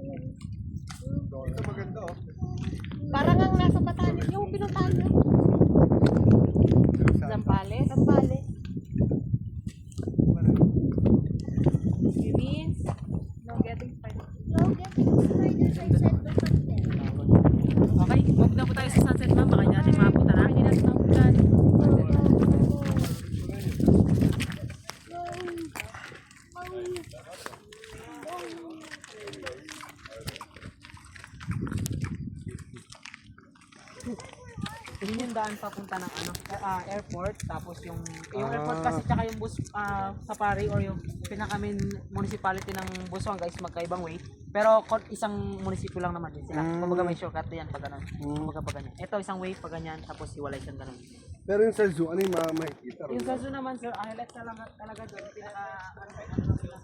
Ito maganda oh. Parang ang nasa Batanes. Yung pinuntahan nyo. Zambales. Zambales. Vivians. No getting started. No getting started. I said the sunset. Okay, move na po tayo sa sunset ma'am. Baka hindi natin makapunta na. Hindi natin napuntahan. Yun yung daan papunta ng airport, tapos yung airport kasi tsaka yung bus safari or yung pinaka main municipality ng Busuan guys magkaibang way. Pero isang munisipyo lang naman din sila. Kumbaga may shortcut yan pag ganun. Kumbaga pag ganyan. Ito isang way pag ganyan, tapos hiwalay siyang ganun. Pero yung sa zoo, ano yung makikita? Yung sa zoo naman sir, highlight talaga doon pinaka